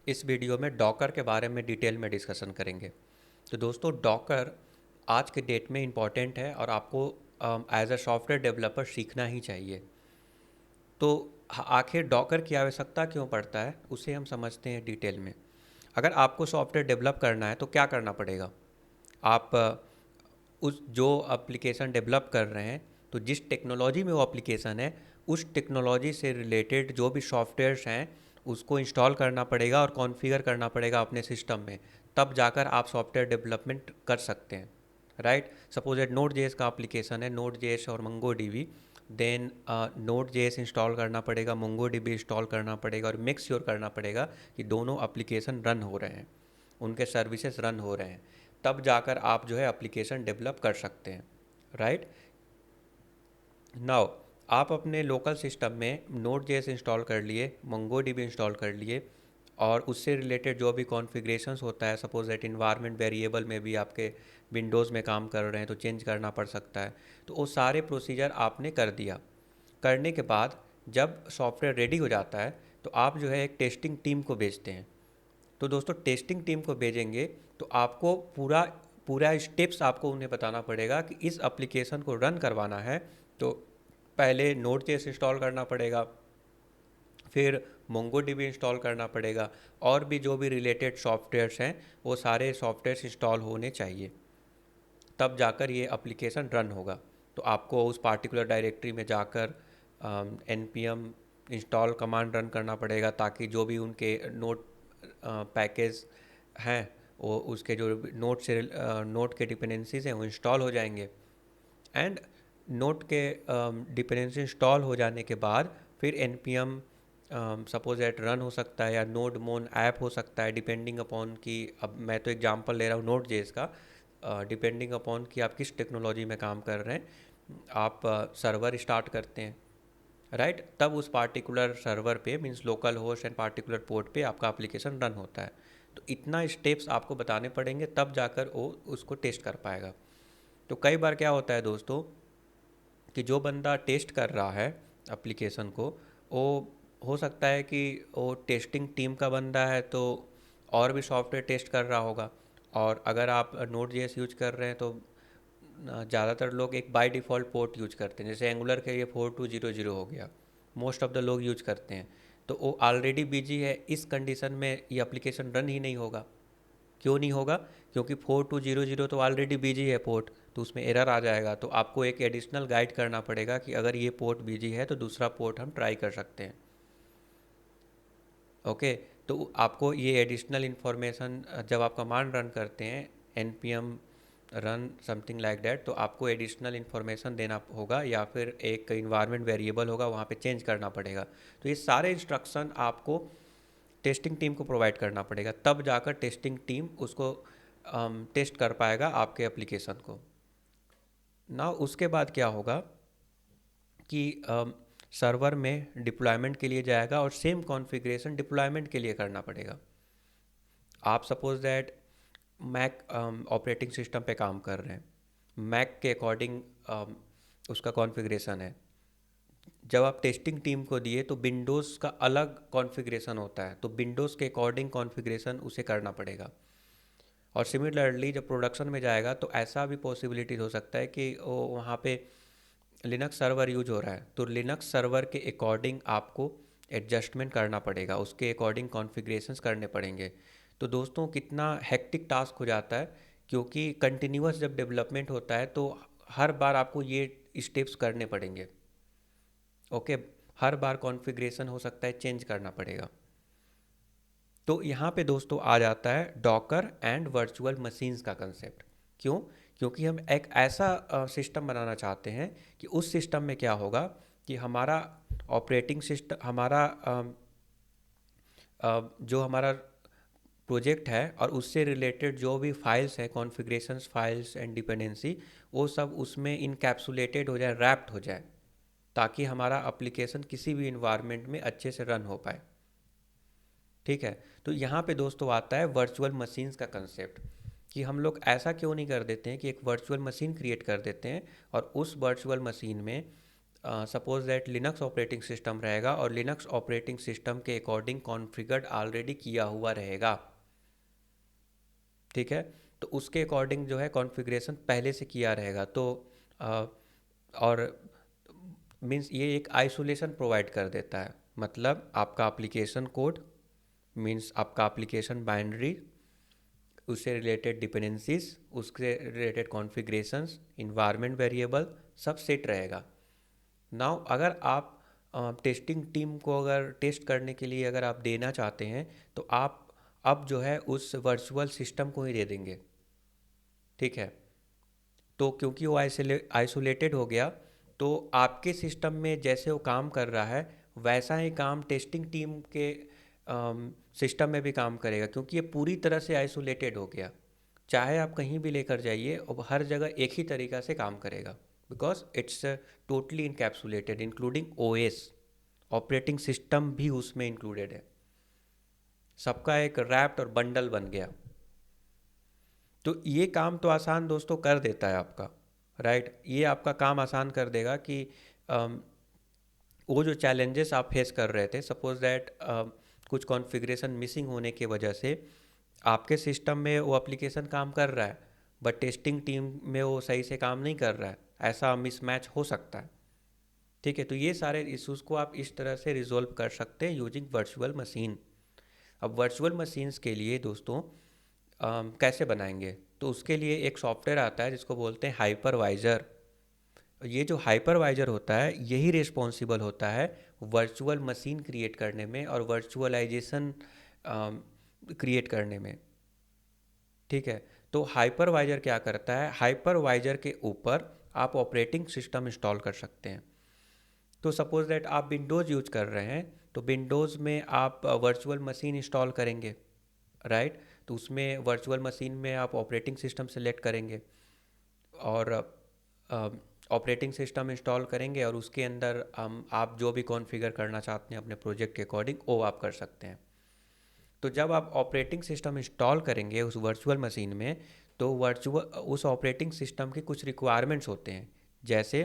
इस वीडियो में डॉकर के बारे में डिटेल में डिस्कशन करेंगे। तो दोस्तों, डॉकर आज के डेट में इम्पॉर्टेंट है और आपको एज अ सॉफ्टवेयर डेवलपर सीखना ही चाहिए। तो आखिर डॉकर की आवश्यकता क्यों पड़ता है, उसे हम समझते हैं डिटेल में। अगर आपको सॉफ्टवेयर डेवलप करना है तो क्या करना पड़ेगा। आप उस जो एप्लीकेशन डेवलप कर रहे हैं, तो जिस टेक्नोलॉजी में वो एप्लीकेशन है, उस टेक्नोलॉजी से रिलेटेड जो भी सॉफ्टवेयर्स हैं उसको इंस्टॉल करना पड़ेगा और कॉन्फ़िगर करना पड़ेगा अपने सिस्टम में। तब जाकर आप सॉफ्टवेयर डेवलपमेंट कर सकते हैं, right. Suppose at node JS का एप्लीकेशन है, नोड जेएस और Mongo DB. Then node JS install करना पड़ेगा, मंगो डीबी इंस्टॉल करना पड़ेगा और मेक श्योर करना पड़ेगा कि दोनों एप्लीकेशन रन हो रहे हैं, उनके सर्विसेज रन हो रहे हैं। तब जाकर आप जो है एप्लीकेशन डेवलप कर सकते हैं, राइट। नाउ आप अपने लोकल सिस्टम में नोड जेएस इंस्टॉल कर लिए, मंगो डीबी इंस्टॉल कर लिए और उससे रिलेटेड जो भी कॉन्फ़िगरेशंस होता है, सपोज दैट इन्वायरमेंट वेरिएबल में भी आपके विंडोज़ में काम कर रहे हैं तो चेंज करना पड़ सकता है। तो वो सारे प्रोसीजर आपने कर दिया। करने के बाद जब सॉफ्टवेयर रेडी हो जाता है तो आप जो है एक टेस्टिंग टीम को भेजते हैं। तो दोस्तों, टेस्टिंग टीम को भेजेंगे तो आपको पूरा पूरा स्टेप्स आपको उन्हें बताना पड़ेगा कि इस एप्लीकेशन को रन करवाना है तो पहले नोड जेएस इंस्टॉल करना पड़ेगा, फिर मोंगोडीबी इंस्टॉल करना पड़ेगा और भी जो भी रिलेटेड सॉफ्टवेयर्स हैं वो सारे सॉफ्टवेयर्स इंस्टॉल होने चाहिए। तब जाकर ये एप्लीकेशन रन होगा। तो आपको उस पार्टिकुलर डायरेक्टरी में जाकर npm इंस्टॉल कमांड रन करना पड़ेगा ताकि जो भी उनके नोट पैकेज हैं वो उसके जो नोट के डिपेंडेंसीज हैं वो इंस्टॉल हो जाएंगे। एंड नोट के डिपेंडेंसी इंस्टॉल हो जाने के बाद फिर npm सपोज एट रन हो सकता है या नोड मोन ऐप हो सकता है, डिपेंडिंग अपॉन कि अब मैं तो एग्जांपल ले रहा हूँ नोड जेएस का। डिपेंडिंग अपॉन कि आप किस टेक्नोलॉजी में काम कर रहे हैं, आप सर्वर स्टार्ट करते हैं, राइट। तब उस पार्टिकुलर सर्वर पे means local host and particular port पे आपका एप्लीकेशन रन होता है। तो इतना स्टेप्स आपको बताने पड़ेंगे तब जाकर वो उसको टेस्ट कर पाएगा। तो कई बार क्या होता है दोस्तों कि जो बंदा टेस्ट कर रहा है एप्लीकेशन को, वो हो सकता है कि वो टेस्टिंग टीम का बंदा है तो और भी सॉफ्टवेयर टेस्ट कर रहा होगा। और अगर आप नोड जेएस यूज कर रहे हैं तो ज़्यादातर लोग एक बाय डिफ़ॉल्ट पोर्ट यूज करते हैं, जैसे एंगुलर के लिए 4200 हो गया, मोस्ट ऑफ द लोग यूज करते हैं। तो वो ऑलरेडी बिजी है, इस कंडीशन में ये एप्लीकेशन रन ही नहीं होगा। क्यों नहीं होगा? क्योंकि 4200 तो ऑलरेडी बिजी है पोर्ट, तो उसमें एरर आ जाएगा। तो आपको एक एडिशनल गाइड करना पड़ेगा कि अगर ये पोर्ट बिजी है तो दूसरा पोर्ट हम ट्राई कर सकते हैं। ओके। तो आपको ये एडिशनल इन्फॉर्मेशन जब आप कमांड रन करते हैं npm run something like that, तो आपको एडिशनल इन्फॉर्मेशन देना होगा या फिर एक इन्वायरमेंट वेरिएबल होगा वहाँ पे चेंज करना पड़ेगा। तो ये सारे इंस्ट्रक्शन आपको टेस्टिंग टीम को प्रोवाइड करना पड़ेगा, तब जाकर टेस्टिंग टीम उसको टेस्ट कर पाएगा आपके एप्लीकेशन को। ना उसके बाद क्या होगा कि सर्वर में डिप्लॉयमेंट के लिए जाएगा और सेम कॉन्फ़िगरेशन डिप्लॉयमेंट के लिए करना पड़ेगा। आप suppose that Mac operating system पे काम कर रहे हैं, मैक के अकॉर्डिंग उसका कॉन्फ़िगरेशन है। जब आप टेस्टिंग टीम को दिए तो विंडोज़ का अलग कॉन्फ़िगरेशन होता है, तो विंडोज़ के अकॉर्डिंग कॉन्फ़िगरेशन उसे करना पड़ेगा। और सिमिलरली जब प्रोडक्शन में जाएगा तो ऐसा भी पॉसिबिलिटीज़ हो सकता है कि वो वहाँ पे लिनक्स सर्वर यूज हो रहा है, तो लिनक्स सर्वर के अकॉर्डिंग आपको एडजस्टमेंट करना पड़ेगा, उसके अकॉर्डिंग कॉन्फ़िगरेशंस करने पड़ेंगे। तो दोस्तों, कितना हेक्टिक टास्क हो जाता है, क्योंकि कंटिन्यूअस जब डेवलपमेंट होता है तो हर बार आपको ये स्टेप्स करने पड़ेंगे। ओके। हर बार कॉन्फ़िगरेशन हो सकता है चेंज करना पड़ेगा। तो यहाँ पे दोस्तों आ जाता है डॉकर एंड वर्चुअल मशीन्स का कंसेप्ट। क्यों? क्योंकि हम एक ऐसा सिस्टम बनाना चाहते हैं कि उस सिस्टम में क्या होगा कि हमारा ऑपरेटिंग सिस्टम, हमारा जो हमारा प्रोजेक्ट है और उससे रिलेटेड जो भी फाइल्स हैं, कॉन्फ़िगरेशंस फाइल्स एंड डिपेंडेंसी, वो सब उसमें इनकैप्सुलेटेड हो जाए, रैप्ड हो जाए, ताकि हमारा एप्लीकेशन किसी भी इन्वायरमेंट में अच्छे से रन हो पाए। ठीक है। तो यहाँ पे दोस्तों आता है वर्चुअल मशीन्स का कंसेप्ट, कि हम लोग ऐसा क्यों नहीं कर देते हैं कि एक वर्चुअल मशीन क्रिएट कर देते हैं और उस वर्चुअल मशीन में suppose that Linux operating system रहेगा और लिनक्स ऑपरेटिंग सिस्टम के अकॉर्डिंग कॉन्फ़िगर्ड ऑलरेडी किया हुआ रहेगा, ठीक है। तो उसके अकॉर्डिंग जो है कॉन्फ़िगरेशन पहले से किया रहेगा, तो अ, और मीन्स ये एक आइसोलेशन प्रोवाइड कर देता है। मतलब आपका एप्लीकेशन कोड मीन्स आपका एप्लीकेशन बाइनरी, उससे रिलेटेड डिपेंडेंसीज, उससे रिलेटेड कॉन्फ़िगरेशंस, इन्वायरमेंट वेरिएबल सब सेट रहेगा। नाउ अगर आप टेस्टिंग टीम को अगर टेस्ट करने के लिए अगर आप देना चाहते हैं, तो आप अब जो है उस वर्चुअल सिस्टम को ही दे देंगे, ठीक है। तो क्योंकि वो आइसोलेटेड हो गया, तो आपके सिस्टम में जैसे वो काम कर रहा है वैसा ही काम टेस्टिंग टीम के सिस्टम में भी काम करेगा, क्योंकि ये पूरी तरह से आइसोलेटेड हो गया। चाहे आप कहीं भी लेकर जाइए और हर जगह एक ही तरीका से काम करेगा, because it's totally encapsulated including OS, operating system भी उसमें इंक्लूडेड है। सबका एक रैप्ट और बंडल बन गया। तो ये काम तो आसान दोस्तों कर देता है आपका, राइट। ये आपका काम आसान कर देगा कि अम, वो जो चैलेंजेस आप फेस कर रहे थे, सपोज दैट कुछ कॉन्फ़िगरेशन मिसिंग होने की वजह से आपके सिस्टम में वो एप्लीकेशन काम कर रहा है बट टेस्टिंग टीम में वो सही से काम नहीं कर रहा है, ऐसा मिसमैच हो सकता है, ठीक है। तो ये सारे इश्यूज़ को आप इस तरह से रिजॉल्व कर सकते हैं यूजिंग वर्चुअल मशीन। अब वर्चुअल मशीन्स के लिए दोस्तों कैसे बनाएंगे, तो उसके लिए एक सॉफ्टवेयर आता है जिसको बोलते हैं हाइपरवाइज़र। ये जो हाइपरवाइज़र होता है यही रिस्पॉन्सिबल होता है वर्चुअल मशीन क्रिएट करने में और वर्चुअलाइजेशन क्रिएट करने में, ठीक है। तो हाइपरवाइज़र क्या करता है, हाइपरवाइज़र के ऊपर आप ऑपरेटिंग सिस्टम इंस्टॉल कर सकते हैं। तो सपोज़ दैट आप विंडोज़ यूज कर रहे हैं, तो विंडोज़ में आप वर्चुअल मशीन इंस्टॉल करेंगे, राइट। तो उसमें वर्चुअल मशीन में आप ऑपरेटिंग सिस्टम सेलेक्ट करेंगे और ऑपरेटिंग सिस्टम इंस्टॉल करेंगे और उसके अंदर आप जो भी कॉन्फ़िगर करना चाहते हैं अपने प्रोजेक्ट के अकॉर्डिंग वो आप कर सकते हैं। तो जब आप ऑपरेटिंग सिस्टम इंस्टॉल करेंगे उस वर्चुअल मशीन में, तो वर्चुअल उस ऑपरेटिंग सिस्टम के कुछ रिक्वायरमेंट्स होते हैं। जैसे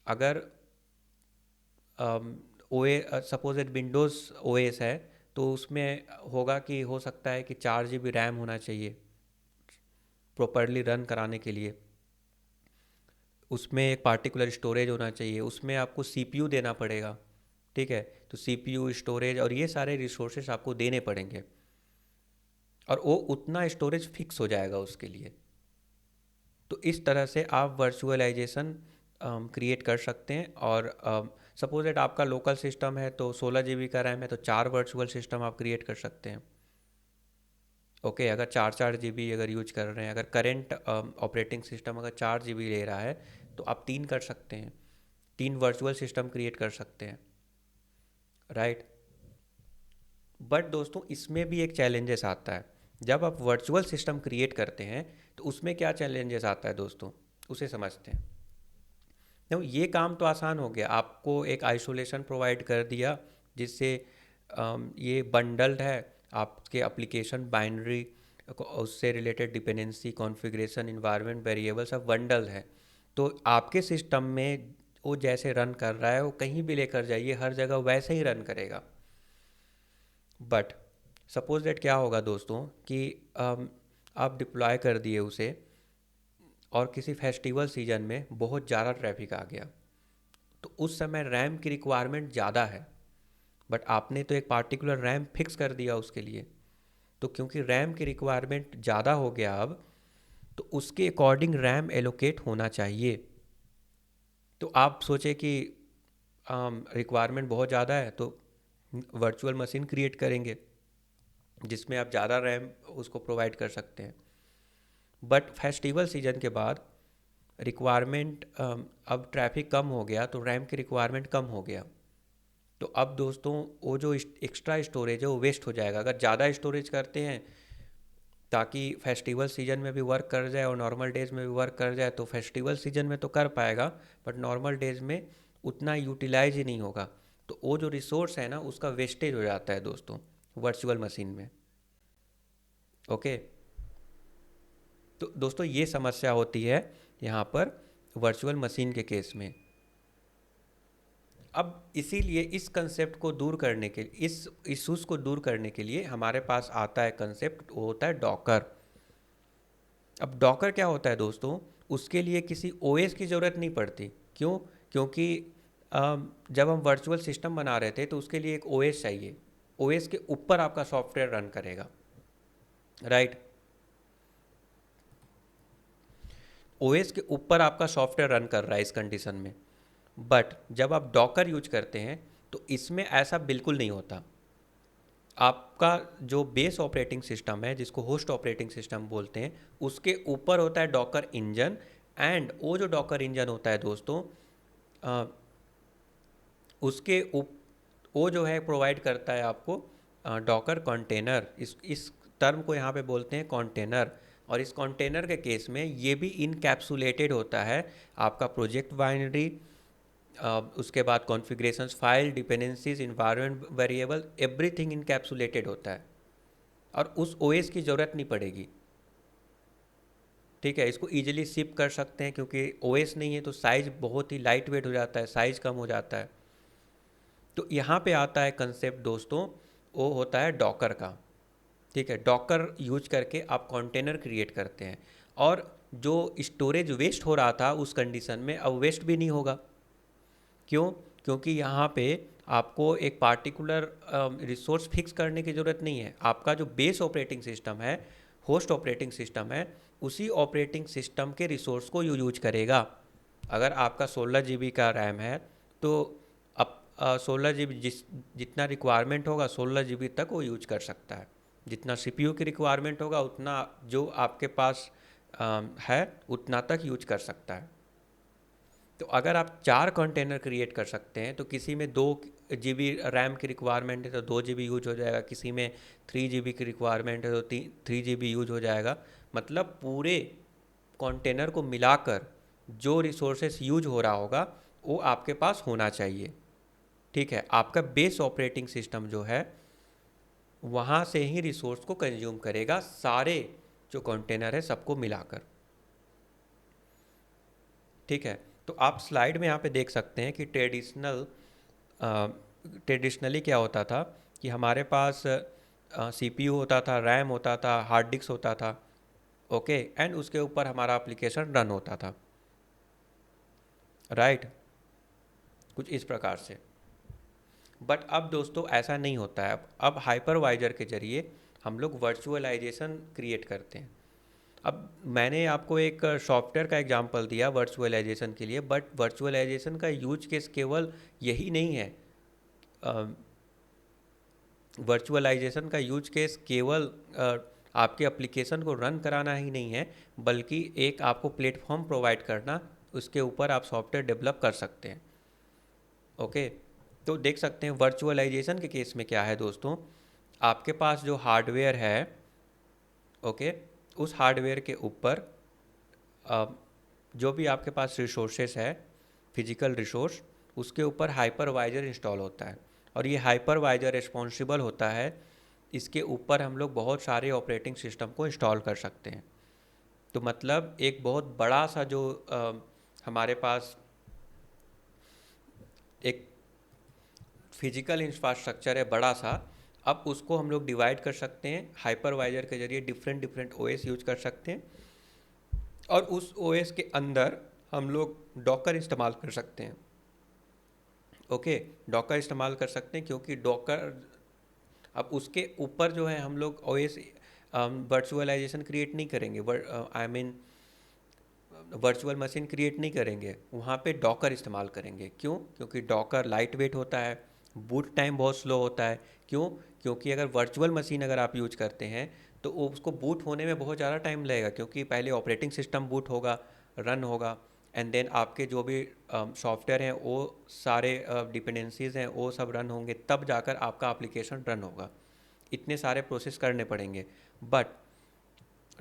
अगर ओ A suppose eight Windows OS है, तो उसमें होगा कि हो सकता है कि 4 GB रैम होना चाहिए प्रॉपरली रन कराने के लिए। उसमें एक पार्टिकुलर स्टोरेज होना चाहिए, उसमें आपको सीपीयू देना पड़ेगा, ठीक है। तो सीपीयू, स्टोरेज और ये सारे रिसोर्सेज आपको देने पड़ेंगे और वो उतना स्टोरेज फिक्स हो जाएगा उसके लिए। तो इस तरह से आप वर्चुअलाइजेशन क्रिएट कर सकते हैं। और सपोज दैट आपका लोकल सिस्टम है तो 16 GB का रैम है, तो 4 वर्चुअल सिस्टम आप क्रिएट कर सकते हैं, ओके। अगर 4 4 GB अगर यूज कर रहे हैं, अगर करेंट ऑपरेटिंग सिस्टम अगर 4 GB ले रहा है, तो आप 3 कर सकते हैं, 3 वर्चुअल सिस्टम क्रिएट कर सकते हैं, राइट। बट दोस्तों इसमें भी एक चैलेंजेस आता है। जब आप वर्चुअल सिस्टम क्रिएट करते हैं तो उसमें क्या चैलेंजेस आता है दोस्तों, उसे समझते हैं। तो ये काम तो आसान हो गया, आपको एक आइसोलेशन प्रोवाइड कर दिया जिससे ये बंडल्ड है, आपके एप्लीकेशन बाइनरी उससे related dependency, configuration, environment variable सब बंडल है। तो आपके सिस्टम में वो जैसे रन कर रहा है वो कहीं भी लेकर जाइए हर जगह वैसे ही रन करेगा। बट सपोज दैट क्या होगा दोस्तों कि आप डिप्लॉय कर दिए उसे और किसी फेस्टिवल सीजन में बहुत ज़्यादा ट्रैफिक आ गया, तो उस समय रैम की रिक्वायरमेंट ज़्यादा है, बट आपने तो एक पार्टिकुलर रैम फिक्स कर दिया उसके लिए। तो क्योंकि रैम की रिक्वायरमेंट ज़्यादा हो गया अब, तो उसके अकॉर्डिंग रैम एलोकेट होना चाहिए। तो आप सोचे कि रिक्वायरमेंट बहुत ज़्यादा है तो वर्चुअल मशीन क्रिएट करेंगे जिसमें आप ज़्यादा रैम उसको प्रोवाइड कर सकते हैं। बट फेस्टिवल सीजन के बाद रिक्वायरमेंट, अब ट्रैफिक कम हो गया तो रैम की रिक्वायरमेंट कम हो गया। तो अब दोस्तों वो जो एक्स्ट्रा स्टोरेज है वो वेस्ट हो जाएगा। अगर ज़्यादा स्टोरेज करते हैं ताकि फेस्टिवल सीजन में भी वर्क कर जाए और नॉर्मल डेज़ में भी वर्क कर जाए, तो फेस्टिवल सीजन में तो कर पाएगा बट नॉर्मल डेज़ में उतना यूटिलाइज ही नहीं होगा। तो वो जो रिसोर्स है ना उसका वेस्टेज हो जाता है दोस्तों वर्चुअल मशीन में, ओके। तो दोस्तों ये समस्या होती है यहाँ पर वर्चुअल मशीन के केस में। अब इसीलिए इस कंसेप्ट को दूर करने के, इस इश्यूज को दूर करने के लिए हमारे पास आता है कंसेप्ट, वो होता है डॉकर। अब डॉकर क्या होता है दोस्तों, उसके लिए किसी ओएस की ज़रूरत नहीं पड़ती। क्यों? क्योंकि जब हम वर्चुअल सिस्टम बना रहे थे तो उसके लिए एक ओएस चाहिए। ओएस के ऊपर आपका सॉफ्टवेयर रन करेगा, राइट। ओएस के ऊपर आपका सॉफ्टवेयर रन कर रहा है इस कंडीशन में। बट जब आप डॉकर यूज करते हैं तो इसमें ऐसा बिल्कुल नहीं होता। आपका जो बेस ऑपरेटिंग सिस्टम है, जिसको होस्ट ऑपरेटिंग सिस्टम बोलते हैं, उसके ऊपर होता है डॉकर इंजन। एंड वो जो डॉकर इंजन होता है दोस्तों, अ, उसके वो जो है प्रोवाइड करता है आपको डॉकर कंटेनर। इस टर्म को यहाँ पे बोलते हैं कंटेनर। और इस कंटेनर के केस में ये भी इनकैप्सुलेटेड होता है आपका प्रोजेक्ट बाइनरी, उसके बाद configurations file, dependencies, environment variable, everything encapsulated होता है और उस ओएस की ज़रूरत नहीं पड़ेगी। ठीक है, इसको इजीली शिप कर सकते हैं क्योंकि ओएस नहीं है तो साइज़ बहुत ही लाइट वेट हो जाता है, साइज़ कम हो जाता है। तो यहाँ पे आता है कंसेप्ट दोस्तों, वो होता है डॉकर का। ठीक है, डॉकर यूज करके आप कंटेनर क्रिएट करते हैं और जो स्टोरेज वेस्ट हो रहा था उस कंडीशन में अब वेस्ट भी नहीं होगा। क्यों? क्योंकि यहाँ पे आपको एक पार्टिकुलर रिसोर्स फिक्स करने की ज़रूरत नहीं है। आपका जो बेस ऑपरेटिंग सिस्टम है, होस्ट ऑपरेटिंग सिस्टम है, उसी ऑपरेटिंग सिस्टम के रिसोर्स को यूज करेगा। अगर आपका 16 GB का रैम है तो अब 16 GB जितना रिक्वायरमेंट होगा 16 GB तक वो यूज कर सकता है। जितना सीपीयू की रिक्वायरमेंट होगा उतना जो आपके पास है उतना तक यूज कर सकता है। तो अगर आप 4 कंटेनर क्रिएट कर सकते हैं तो किसी में 2 GB रैम की रिक्वायरमेंट है तो 2 GB यूज हो जाएगा, किसी में 3 GB की रिक्वायरमेंट है तो 3 GB यूज हो जाएगा। मतलब पूरे कंटेनर को मिलाकर जो रिसोर्सेस यूज हो रहा होगा वो आपके पास होना चाहिए। ठीक है, आपका बेस ऑपरेटिंग सिस्टम जो है वहाँ से ही रिसोर्स को कंज्यूम करेगा, सारे जो कंटेनर है सबको मिलाकर। ठीक है, तो आप स्लाइड में यहाँ पे देख सकते हैं कि ट्रेडिशनली क्या होता था कि हमारे पास सीपीयू होता था, रैम होता था, हार्ड डिस्क होता था। ओके, एंड उसके ऊपर हमारा एप्लीकेशन रन होता था, राइट। कुछ इस प्रकार से। बट अब दोस्तों ऐसा नहीं होता है। अब हाइपरवाइजर के जरिए हम लोग वर्चुअलाइजेशन क्रिएट करते हैं। अब मैंने आपको एक सॉफ्टवेयर का एग्जांपल दिया वर्चुअलाइजेशन के लिए, बट वर्चुअलाइजेशन का यूज केस केवल यही नहीं है। वर्चुअलाइजेशन का यूज केस केवल आपके एप्लीकेशन को रन कराना ही नहीं है, बल्कि एक आपको प्लेटफॉर्म प्रोवाइड करना, उसके ऊपर आप सॉफ्टवेयर डेवलप कर सकते हैं। ओके, तो देख सकते हैं वर्चुअलाइजेशन के केस में क्या है दोस्तों, आपके पास जो हार्डवेयर है, ओके, उस हार्डवेयर के ऊपर जो भी आपके पास रिसोर्सेस है, फिजिकल रिसोर्स, उसके ऊपर हाइपरवाइजर इंस्टॉल होता है। और ये हाइपरवाइजर रिस्पॉन्सिबल होता है, इसके ऊपर हम लोग बहुत सारे ऑपरेटिंग सिस्टम को इंस्टॉल कर सकते हैं। तो मतलब एक बहुत बड़ा सा जो हमारे पास एक फिजिकल इंफ्रास्ट्रक्चर है बड़ा सा, अब उसको हम लोग डिवाइड कर सकते हैं हाइपरवाइजर के जरिए, डिफरेंट डिफरेंट ओएस यूज कर सकते हैं और उस ओएस के अंदर हम लोग डॉकर इस्तेमाल कर सकते हैं। ओके, डॉकर इस्तेमाल कर सकते हैं क्योंकि डॉकर, अब उसके ऊपर जो है हम लोग ओएस वर्चुअलाइजेशन क्रिएट नहीं करेंगे, I mean virtual machine create नहीं करेंगे, वहाँ पे डॉकर इस्तेमाल करेंगे। क्यों? क्योंकि डॉकर लाइट वेट होता है, बूट टाइम बहुत स्लो होता है। क्यों? क्योंकि अगर वर्चुअल मशीन अगर आप यूज करते हैं तो उसको बूट होने में बहुत ज़्यादा टाइम लगेगा, क्योंकि पहले ऑपरेटिंग सिस्टम बूट होगा, रन होगा, एंड देन आपके जो भी सॉफ्टवेयर हैं वो सारे डिपेंडेंसीज हैं वो सब रन होंगे, तब जाकर आपका एप्लीकेशन रन होगा। इतने सारे प्रोसेस करने पड़ेंगे। बट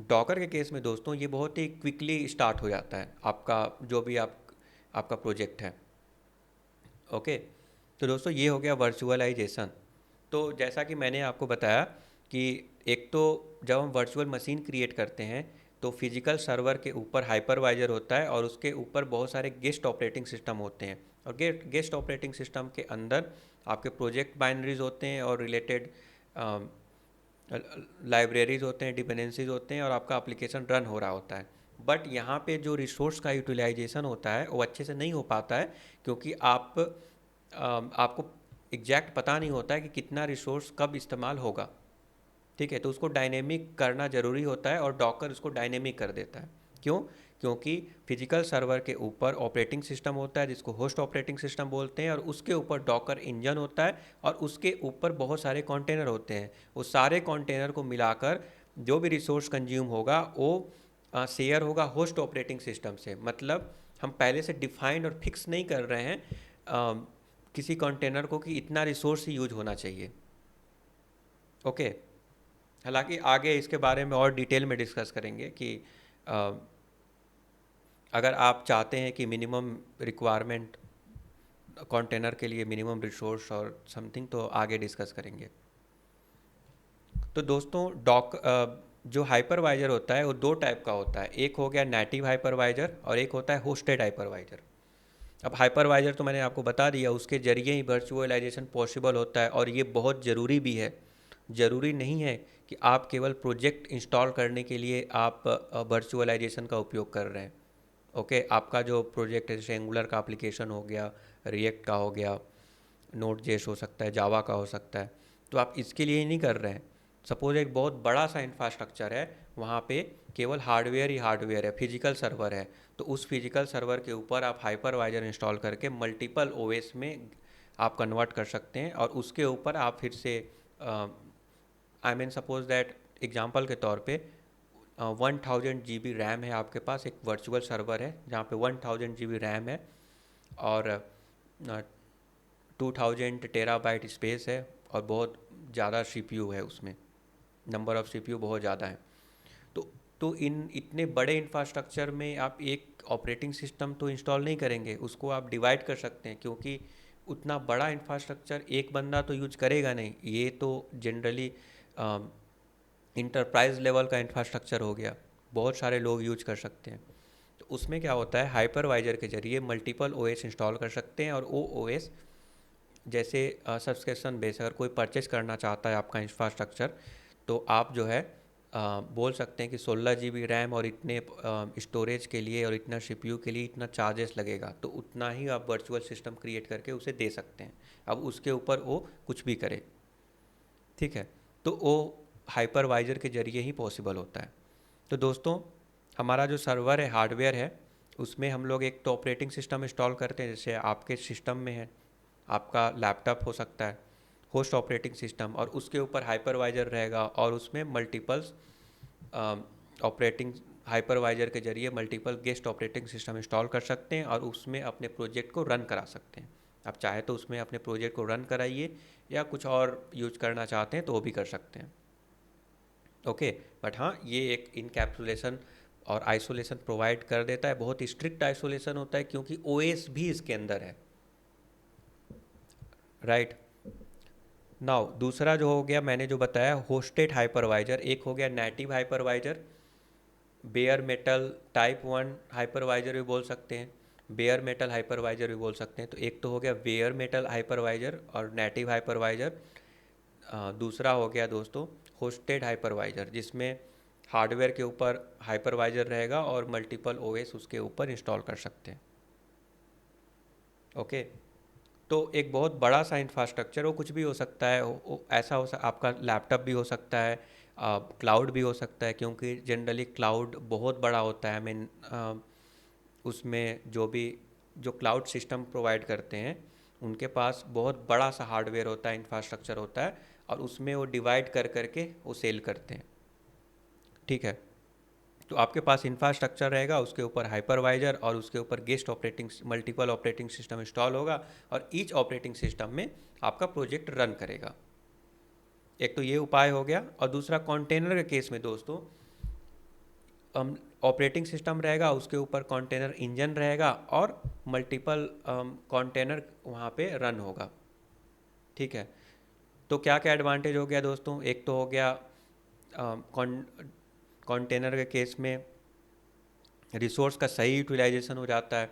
डॉकर के केस में दोस्तों ये बहुत ही क्विकली स्टार्ट हो जाता है, आपका जो भी आपका प्रोजेक्ट है। ओके, तो दोस्तों ये हो गया वर्चुअलाइजेशन। तो जैसा कि मैंने आपको बताया कि एक तो जब हम वर्चुअल मशीन क्रिएट करते हैं तो फिजिकल सर्वर के ऊपर हाइपरवाइजर होता है और उसके ऊपर बहुत सारे गेस्ट ऑपरेटिंग सिस्टम होते हैं, और गेस्ट ऑपरेटिंग सिस्टम के अंदर आपके प्रोजेक्ट बाइनरीज होते हैं और रिलेटेड लाइब्रेरीज होते हैं, डिपेंडेंसीज होते हैं, और आपका एप्लीकेशन रन हो रहा होता है। बट यहाँ पे जो रिसोर्स का यूटिलाइजेशन होता है वो अच्छे से नहीं हो पाता है, क्योंकि आपको एग्जैक्ट पता नहीं होता है कि कितना रिसोर्स कब इस्तेमाल होगा। ठीक है, तो उसको डायनेमिक करना ज़रूरी होता है, और डॉकर उसको डायनेमिक कर देता है। क्यों? क्योंकि फिजिकल सर्वर के ऊपर ऑपरेटिंग सिस्टम होता है जिसको होस्ट ऑपरेटिंग सिस्टम बोलते हैं, और उसके ऊपर डॉकर इंजन होता है, और उसके ऊपर बहुत सारे कंटेनर होते हैं। वो सारे कंटेनर को मिलाकर जो भी रिसोर्स कंज्यूम होगा वो शेयर होगा होस्ट ऑपरेटिंग सिस्टम से। मतलब हम पहले से डिफाइंड और फिक्स नहीं कर रहे हैं किसी कंटेनर को कि इतना रिसोर्स ही यूज होना चाहिए। ओके। हालांकि आगे इसके बारे में और डिटेल में डिस्कस करेंगे कि अ, अगर आप चाहते हैं कि मिनिमम रिक्वायरमेंट कंटेनर के लिए मिनिमम रिसोर्स और समथिंग, तो आगे डिस्कस करेंगे। तो दोस्तों जो हाइपरवाइजर होता है वो दो टाइप का होता है। एक हो गया नेटिव हाइपरवाइजर और एक होता है होस्टेड हाइपरवाइजर। अब हाइपरवाइजर तो मैंने आपको बता दिया, उसके जरिए ही वर्चुअलाइजेशन पॉसिबल होता है, और ये बहुत ज़रूरी भी है। ज़रूरी नहीं है कि आप केवल प्रोजेक्ट इंस्टॉल करने के लिए आप वर्चुअलाइजेशन का उपयोग कर रहे हैं। ओके, आपका जो प्रोजेक्ट है, जैसे एंगुलर का एप्लीकेशन हो गया, रिएक्ट का हो गया, नोड जेस हो सकता है, जावा का हो सकता है, तो आप इसके लिए ही नहीं कर रहे हैं। सपोज एक बहुत बड़ा सा इंफ्रास्ट्रक्चर है, वहाँ पे केवल हार्डवेयर ही हार्डवेयर है, फिजिकल सर्वर है, तो उस फिजिकल सर्वर के ऊपर आप हाइपरवाइजर इंस्टॉल करके मल्टीपल ओएस में आप कन्वर्ट कर सकते हैं, और उसके ऊपर आप फिर से I mean suppose that example के तौर पे 1000 GB रैम है आपके पास, एक वर्चुअल सर्वर है जहाँ पे 1000 GB रैम है, और 2000 TB स्पेस है, और बहुत ज़्यादा सीपीयू है उसमें, नंबर ऑफ़ सीपीयू बहुत ज़्यादा है। तो तो इन इतने बड़े इंफ्रास्ट्रक्चर में आप एक ऑपरेटिंग सिस्टम तो इंस्टॉल नहीं करेंगे, उसको आप डिवाइड कर सकते हैं, क्योंकि उतना बड़ा इंफ्रास्ट्रक्चर एक बंदा तो यूज करेगा नहीं। ये तो जनरली इंटरप्राइज लेवल का इंफ्रास्ट्रक्चर हो गया, बहुत सारे लोग यूज कर सकते हैं। तो उसमें क्या होता है, हाइपरवाइजर के जरिए मल्टीपल ओएस इंस्टॉल कर सकते हैं, और वो ओएस जैसे सब्सक्रिप्शन बेस, अगर कोई परचेस करना चाहता है आपका इंफ्रास्ट्रक्चर, तो आप जो है बोल सकते हैं कि 16 GB रैम और इतने स्टोरेज के लिए और इतना सीपीयू के लिए इतना चार्जेस लगेगा, तो उतना ही आप वर्चुअल सिस्टम क्रिएट करके उसे दे सकते हैं। अब उसके ऊपर वो कुछ भी करे। ठीक है, तो वो हाइपरवाइजर के जरिए ही पॉसिबल होता है। तो दोस्तों, हमारा जो सर्वर है, हार्डवेयर है, उसमें हम लोग एक तो ऑपरेटिंग सिस्टम इंस्टॉल करते हैं, जैसे आपके सिस्टम में है, आपका लैपटॉप हो सकता है, होस्ट ऑपरेटिंग सिस्टम, और उसके ऊपर हाइपरवाइजर रहेगा, और उसमें मल्टीपल्स ऑपरेटिंग हाइपरवाइजर के जरिए multiple guest operating system install कर सकते हैं, और उसमें अपने प्रोजेक्ट को रन करा सकते हैं। आप चाहे तो उसमें अपने प्रोजेक्ट को रन कराइए, या कुछ और यूज करना चाहते हैं तो वो भी कर सकते हैं। ओके, बट हाँ, ये एक इनकैप्सुलेशन और आइसोलेशन प्रोवाइड कर देता है। बहुत स्ट्रिक्ट आइसोलेशन होता है, क्योंकि ओएस भी इसके अंदर है। राइट नाउ, दूसरा जो हो गया मैंने जो बताया होस्टेड हाइपरवाइजर, एक हो गया native hypervisor, bear metal type 1 hypervisor भी बोल सकते हैं, बेयर मेटल हाइपरवाइजर भी बोल सकते हैं। तो एक तो हो गया बेयर मेटल हाइपरवाइजर और नेटिव हाइपरवाइजर। दूसरा हो गया दोस्तों होस्टेड हाइपरवाइजर, जिसमें हार्डवेयर के ऊपर हाइपरवाइजर रहेगा और मल्टीपल ओएस उसके ऊपर इंस्टॉल कर सकते हैं। ओके, तो एक बहुत बड़ा सा इंफ्रास्ट्रक्चर, वो कुछ भी हो सकता है, ऐसा आपका लैपटॉप भी हो सकता है, क्लाउड भी हो सकता है, क्योंकि जनरली क्लाउड बहुत बड़ा होता है। आई मीन उसमें जो क्लाउड सिस्टम प्रोवाइड करते हैं, उनके पास बहुत बड़ा सा हार्डवेयर होता है, इंफ्रास्ट्रक्चर होता है, और उसमें वो डिवाइड कर करके वो सेल करते हैं। ठीक है, तो आपके पास इंफ्रास्ट्रक्चर रहेगा, उसके ऊपर हाइपरवाइजर, और उसके ऊपर guest operating multiple operating system install होगा, और ईच ऑपरेटिंग सिस्टम में आपका प्रोजेक्ट रन करेगा। एक तो ये उपाय हो गया, और दूसरा कंटेनर के केस में दोस्तों, ऑपरेटिंग सिस्टम रहेगा, उसके ऊपर कंटेनर इंजन रहेगा, और मल्टीपल कंटेनर वहाँ पे रन होगा। ठीक है, तो क्या क्या एडवांटेज हो गया दोस्तों, एक तो हो गया कंटेनर के केस में रिसोर्स का सही यूटिलाइजेशन हो जाता है।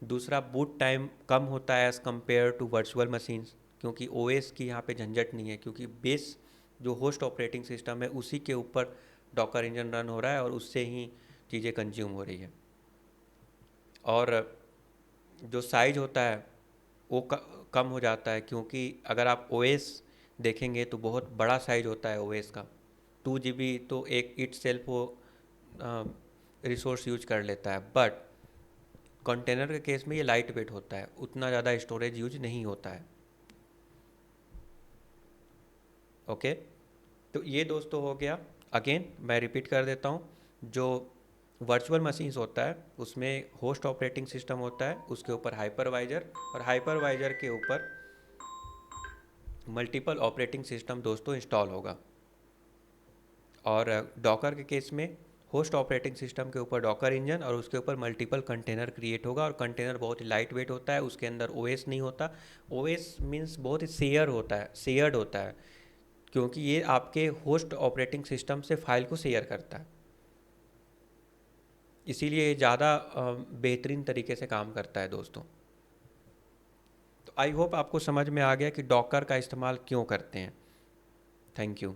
दूसरा, बूट टाइम कम होता है as compare to virtual machines, क्योंकि ओएस की यहाँ पे झंझट नहीं है, क्योंकि बेस जो होस्ट ऑपरेटिंग सिस्टम है उसी के ऊपर डॉकर इंजन रन हो रहा है और उससे ही चीज़ें कंज्यूम हो रही है। और जो साइज होता है वो कम हो जाता है, क्योंकि अगर आप ओएस देखेंगे तो बहुत बड़ा साइज होता है ओएस का। 2 GB तो एक इट सेल्फ वो रिसोर्स यूज कर लेता है, बट कंटेनर के केस में ये लाइट वेट होता है, उतना ज़्यादा स्टोरेज यूज नहीं होता है। ओके, तो ये दोस्तों हो गया। अगेन मैं रिपीट कर देता हूँ, जो वर्चुअल मशीन्स होता है उसमें होस्ट ऑपरेटिंग सिस्टम होता है, उसके ऊपर हाइपरवाइजर, और हाइपरवाइजर के ऊपर मल्टीपल ऑपरेटिंग सिस्टम दोस्तों इंस्टॉल होगा। और डॉकर के केस में होस्ट ऑपरेटिंग सिस्टम के ऊपर डॉकर इंजन और उसके ऊपर मल्टीपल कंटेनर क्रिएट होगा, और कंटेनर बहुत ही लाइट वेट होता है, उसके अंदर ओएस नहीं होता। ओएस मीन्स बहुत ही शेयर्ड होता है, क्योंकि ये आपके होस्ट ऑपरेटिंग सिस्टम से फाइल को शेयर करता है, इसीलिए ये ज़्यादा बेहतरीन तरीके से काम करता है दोस्तों। तो आई होप आपको समझ में आ गया कि डॉकर का इस्तेमाल क्यों करते हैं। Thank you.